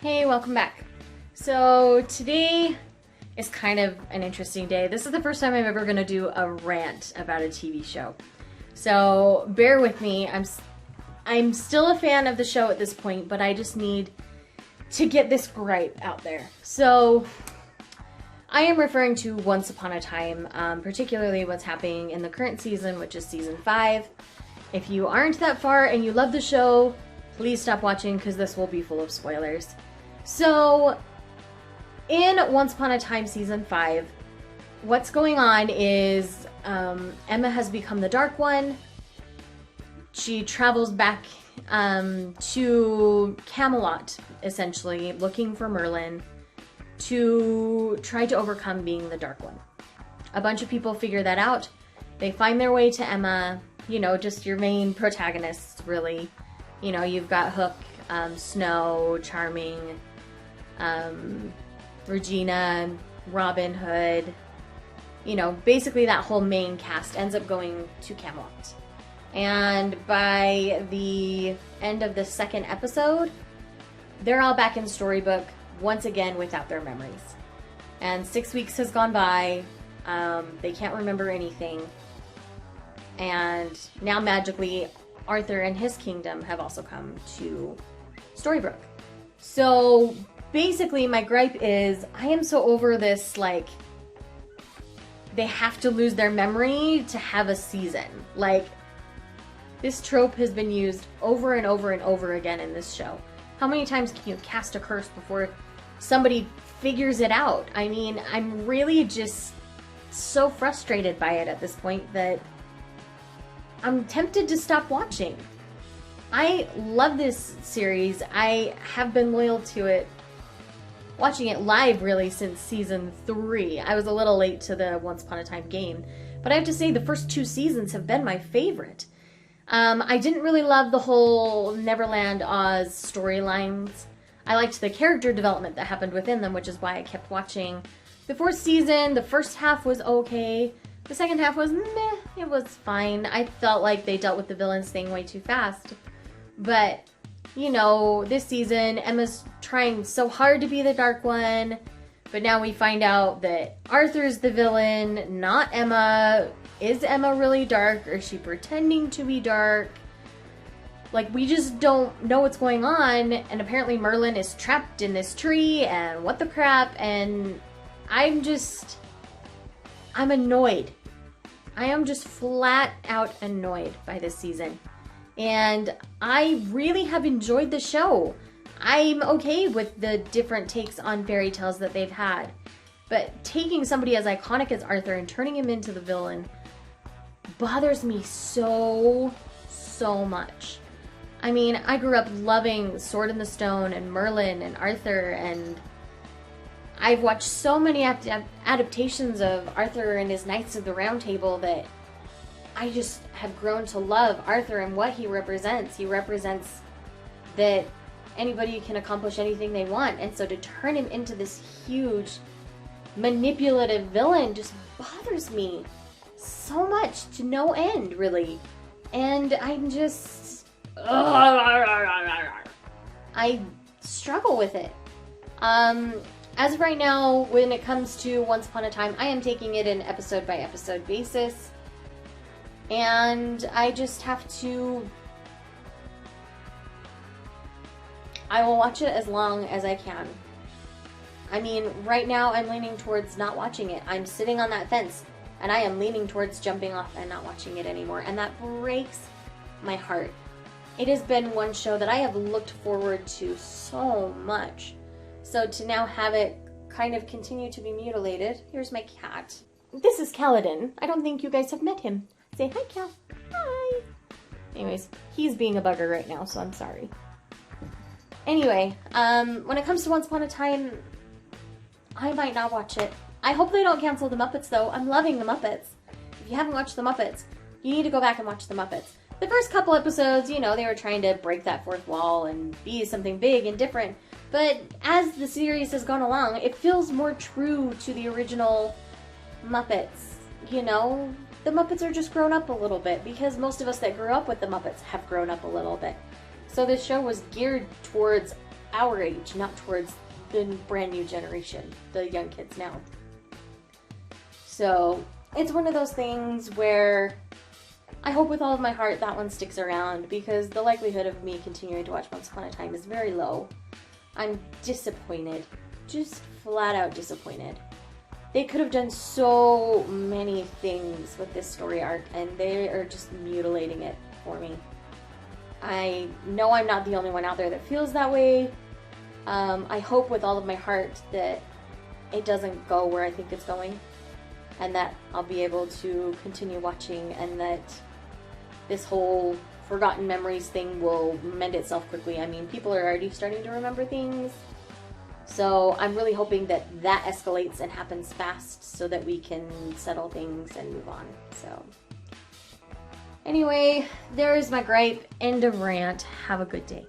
Hey, welcome back. So today is kind of an interesting day. This is the first time I'm ever going to do a rant about a TV show. So bear with me. I'm still a fan of the show at this point, but I just need to get this gripe out there. So I am referring to Once Upon a Time, particularly what's happening in the current season, which is season 5. If you aren't that far and you love the show, please stop watching because this will be full of spoilers. So, in Once Upon a Time Season 5, what's going on is Emma has become the Dark One. She travels back to Camelot, essentially, looking for Merlin to try to overcome being the Dark One. A bunch of people figure that out. They find their way to Emma, you know, just your main protagonists, really. You know, you've got Hook, Snow, Charming, Regina, Robin Hood. You know, basically that whole main cast ends up going to Camelot. And by the end of the second episode, they're all back in Storybook, once again without their memories. And 6 weeks has gone by. They can't remember anything. And now magically, Arthur and his kingdom have also come to Storybrooke. So basically my gripe is I am so over this, like, they have to lose their memory to have a season. Like, this trope has been used over and over and over again in this show. How many times can you cast a curse before somebody figures it out? I mean, I'm really just so frustrated by it at this point that I'm tempted to stop watching. I love this series. I have been loyal to it, watching it live really since season 3. I was a little late to the Once Upon a Time game, but I have to say the first 2 seasons have been my favorite. I didn't really love the whole Neverland Oz storylines. I liked the character development that happened within them, which is why I kept watching. The 4th season, the first half was okay. The second half was meh, it was fine. I felt like they dealt with the villains thing way too fast. But, you know, this season, Emma's trying so hard to be the Dark One, but now we find out that Arthur's the villain, not Emma. Is Emma really dark, or is she pretending to be dark? Like, we just don't know what's going on, and apparently Merlin is trapped in this tree, and what the crap, and I'm annoyed. I am just flat out annoyed by this season. And I really have enjoyed the show. I'm okay with the different takes on fairy tales that they've had. But taking somebody as iconic as Arthur and turning him into the villain bothers me so much. I mean, I grew up loving Sword in the Stone and Merlin and Arthur, and I've watched so many adaptations of Arthur and his Knights of the Round Table that I just have grown to love Arthur and what he represents. He represents that anybody can accomplish anything they want, and so to turn him into this huge manipulative villain just bothers me so much to no end, really. And I'm just... I struggle with it. As of right now, when it comes to Once Upon a Time, I am taking it in episode-by-episode basis. And I just have to... I will watch it as long as I can. I mean, right now I'm leaning towards not watching it. I'm sitting on that fence, and I am leaning towards jumping off and not watching it anymore. And that breaks my heart. It has been one show that I have looked forward to so much. So to now have it kind of continue to be mutilated. Here's my cat. This is Kaladin. I don't think you guys have met him. Say hi, Cal. Hi. Anyways, he's being a bugger right now, so I'm sorry. Anyway, when it comes to Once Upon a Time, I might not watch it. I hope they don't cancel the Muppets, though. I'm loving the Muppets. If you haven't watched the Muppets, you need to go back and watch the Muppets. The first couple episodes, you know, they were trying to break that fourth wall and be something big and different. But as the series has gone along, it feels more true to the original Muppets. You know, the Muppets are just grown up a little bit because most of us that grew up with the Muppets have grown up a little bit. So this show was geared towards our age, not towards the brand new generation, the young kids now. So it's one of those things where I hope with all of my heart that one sticks around, because the likelihood of me continuing to watch Once Upon a Time is very low. I'm disappointed, just flat out disappointed. They could have done so many things with this story arc, and they are just mutilating it for me. I know I'm not the only one out there that feels that way. I hope with all of my heart that it doesn't go where I think it's going, and that I'll be able to continue watching, and that this whole forgotten memories thing will mend itself quickly. I mean, people are already starting to remember things, so I'm really hoping that that escalates and happens fast so that we can settle things and move on. So anyway, there is my gripe. End of rant. Have a good day.